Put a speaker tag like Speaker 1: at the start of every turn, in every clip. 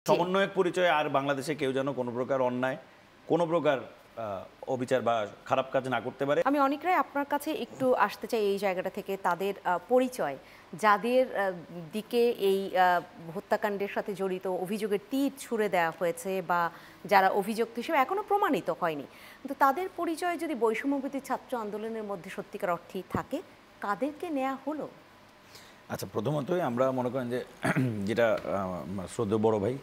Speaker 1: সমন্বয়ক পরিচয়ে আর বাংলাদেশে কেউ যেন কোনো প্রকার অন্যায় কোনো প্রকার অবিচার বা খারাপ কাজ না করতে পারে।
Speaker 2: আমি অনেকরাই আপনার কাছে একটু আসতে চাই এই জায়গাটা থেকে, তাদের পরিচয়, যাদের দিকে এই হত্যাকাণ্ডের সাথে জড়িত অভিযোগের তীর ছুঁড়ে দেওয়া হয়েছে বা যারা অভিযুক্ত হিসেবে এখনো প্রমাণিত হয়নি, কিন্তু তাদের পরিচয় যদি বৈষম্যবিরোধী ছাত্র আন্দোলনের মধ্যে সত্যিকার অর্থেই থাকে, কাদেরকে নেওয়া হলো?
Speaker 1: আচ্ছা, প্রথমতই আমরা মনে করেন যে যেটা শ্রদ্ধেয় বড় ভাই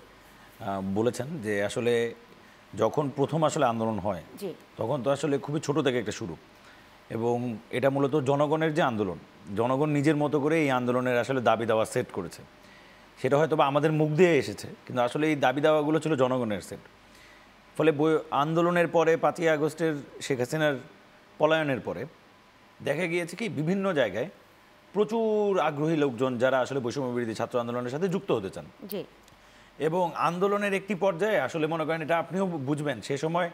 Speaker 1: বলেছেন যে আসলে যখন প্রথম আসলে আন্দোলন হয় তখন তো আসলে খুবই ছোট থেকে একটা শুরু, এবং এটা মূলত জনগণের যে আন্দোলন, জনগণ নিজের মতো করে এই আন্দোলনের আসলে দাবি দাওয়া সেট করেছে। সেটা হয়তো বা আমাদের মুখ দিয়ে এসেছে, কিন্তু আসলে এই দাবি দাওয়াগুলো ছিল জনগণের সেট। ফলে আন্দোলনের পরে 5ই আগস্টের শেখ হাসিনার পলায়নের পরে দেখা গিয়েছে কি বিভিন্ন জায়গায় প্রচুর আগ্রহী লোকজন যারা আসলে বৈষম্যবিরোধী ছাত্র আন্দোলনের সাথে যুক্ত হতে চান, এবং আন্দোলনের একটি পর্যায়ে আসলে মনে করেন, এটা আপনিও বুঝবেন, সে সময়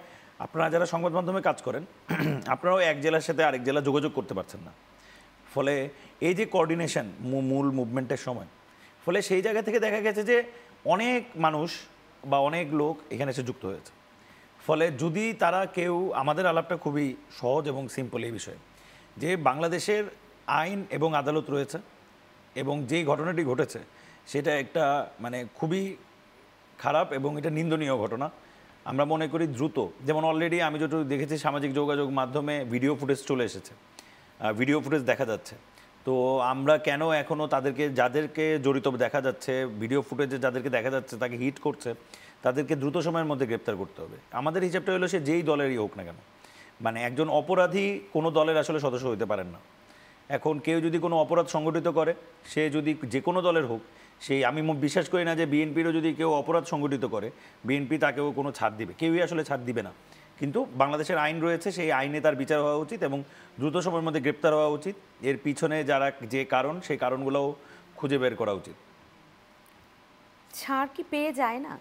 Speaker 1: আপনারা যারা সংবাদ মাধ্যমে কাজ করেন আপনারাও এক জেলার সাথে আরেক জেলা যোগাযোগ করতে পারছেন না। ফলে এই যে কোঅর্ডিনেশন মূল মুভমেন্টের সময়, ফলে সেই জায়গা থেকে দেখা গেছে যে অনেক মানুষ বা অনেক লোক এখানে এসে যুক্ত হয়েছে। ফলে যদি তারা কেউ, আমাদের আলাপটা খুবই সহজ এবং সিম্পল এই বিষয়ে, যে বাংলাদেশের আইন এবং আদালত রয়েছে, এবং যেই ঘটনাটি ঘটেছে সেটা একটা মানে খুবই খারাপ এবং এটা নিন্দনীয় ঘটনা। আমরা মনে করি দ্রুত, যেমন অলরেডি আমি যতটুকু দেখেছি সামাজিক যোগাযোগ মাধ্যমে ভিডিও ফুটেজ চলে এসেছে, ভিডিও ফুটেজ দেখা যাচ্ছে। তো আমরা কেন এখনও তাদেরকে, যাদেরকে জড়িত দেখা যাচ্ছে ভিডিও ফুটেজে, যাদেরকে দেখা যাচ্ছে তাকে হিট করছে, তাদেরকে দ্রুত সময়ের মধ্যে গ্রেপ্তার করতে হবে। আমাদের হিসাবটা হলো সে যেই দলেরই হোক না কেন, মানে একজন অপরাধী কোনো দলের আসলে সদস্য হতে পারেন না। এখন কেউ যদি কোনো অপরাধ সংগঠিত করে, সে যদি যে কোনো দলের হোক, সেই, আমি বিশ্বাস করি না যে বিএনপিরও যদি কেউ অপরাধ সংগঠিত করে বিএনপি তাকেও কোনো ছাড় দিবে, কেউই আসলে ছাড় দিবে না। কিন্তু বাংলাদেশের আইন রয়েছে, সেই আইনে তার বিচার হওয়া উচিত এবং দ্রুত সময়ের মধ্যে গ্রেপ্তার হওয়া উচিত। এর পিছনে যারা যে কারণ, সেই কারণগুলোও খুঁজে বের করা উচিত।
Speaker 2: ছাড় কি পেয়ে যায় না?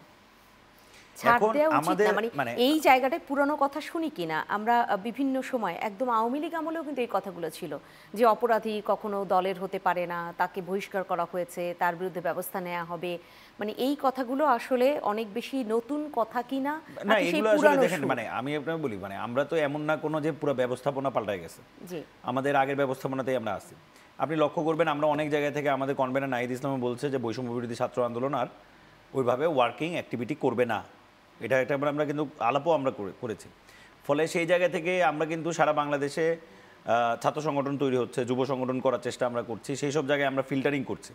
Speaker 2: মানে এই জায়গাটায় পুরনো কথা শুনি কিনা আমরা বিভিন্ন সময়, একদম আওয়ামী লীগ আমলেও কিন্তু এই কথাগুলো ছিল যে অপরাধী কখনো দলের হতে পারে না, তাকে বহিষ্কার করা হয়েছে, তার বিরুদ্ধে ব্যবস্থা নেওয়া হবে। মানে এই কথাগুলো আসলে অনেক বেশি নতুন কথা কিনা?
Speaker 1: না, এগুলো আসলে দেখেন, মানে আমি আপনাকে বলি, মানে আমরা তো এমন না কোনো যে পুরো ব্যবস্থাপনা পাল্টায় গেছে, আমাদের আগের ব্যবস্থাপনাতেই আমরা আছি। আপনি লক্ষ্য করবেন আমরা অনেক জায়গা থেকে, আমাদের কনভেনার নাহিদ ইসলাম বলছে যে বৈষম্যবিরোধী ছাত্র আন্দোলন আর ওইভাবে ওয়ার্কিং অ্যাক্টিভিটি করবে না। এটা একটা আমরা কিন্তু আলাপও আমরা করেছি। ফলে সেই জায়গা থেকে আমরা কিন্তু সারা বাংলাদেশে ছাত্র সংগঠন তৈরি হচ্ছে, যুব সংগঠন করার চেষ্টা আমরা করছি, সেই সব জায়গায় আমরা ফিল্টারিং করছি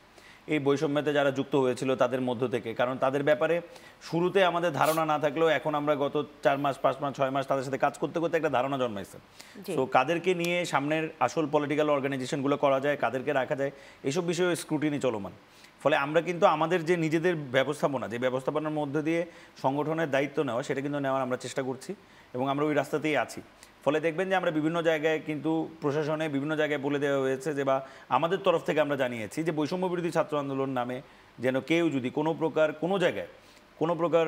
Speaker 1: এই বৈষম্যতে যারা যুক্ত হয়েছিল তাদের মধ্য থেকে। কারণ তাদের ব্যাপারে শুরুতে আমাদের ধারণা না থাকলেও এখন আমরা গত 4 মাস 5 মাস 6 মাস তাদের সাথে কাজ করতে করতে একটা ধারণা জন্মাইছে। তো কাদেরকে নিয়ে সামনের আসল পলিটিক্যাল অর্গানাইজেশনগুলো করা যায়, কাদেরকে রাখা যায়, এইসব বিষয়ে স্ক্রুটিনি চলমান। ফলে আমরা কিন্তু আমাদের যে নিজেদের ব্যবস্থাপনা, যে ব্যবস্থাপনার মধ্যে দিয়ে সংগঠনের দায়িত্ব নেওয়া, সেটা কিন্তু নেওয়ার আমরা চেষ্টা করছি এবং আমরা ওই রাস্তাতেই আছি। ফলে দেখবেন যে আমরা বিভিন্ন জায়গায় কিন্তু প্রশাসনে বিভিন্ন জায়গায় বলে দেওয়া হয়েছে যে, বা আমাদের তরফ থেকে আমরা জানিয়েছি যে বৈষম্যবিরোধী ছাত্র আন্দোলন নামে যেন কেউ যদি কোনো প্রকার কোনো জায়গায় কোনো প্রকার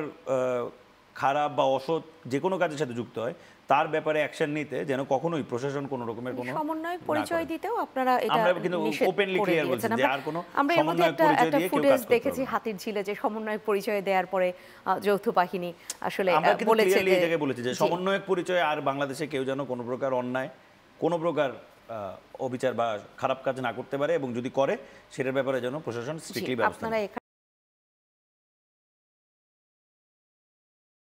Speaker 1: খারাপ বা অসৎ যে কোনো কাজের সাথে যুক্ত হয়, তার ব্যাপারে অ্যাকশন নিতে যেন কখনোই প্রশাসন কোনো রকমের কোনো
Speaker 2: সমন্বয়ক পরিচয় দিতেও আপনারা এটা
Speaker 1: আমরা কিন্তু ওপেনলি ক্লিয়ার বলছি যে আর কোনো সমন্বয়ক পরিচয় দিয়ে কেউ কাজ করতে
Speaker 2: দেখেছি হাতিরঝিলে যে সমন্বয়ক পরিচয় দেওয়ার পরে যৌথ বাহিনী আসলে
Speaker 1: বলেছে, এই জায়গায় বলেছে যে সমন্বয়ক পরিচয় আর বাংলাদেশে কেউ যেন কোনো প্রকার অন্যায় কোনো প্রকার অবিচার বা খারাপ কাজ না করতে পারে, এবং যদি করে সেটার ব্যাপারে যেন প্রশাসন স্ট্রিক্টলি ব্যবস্থা নেয়।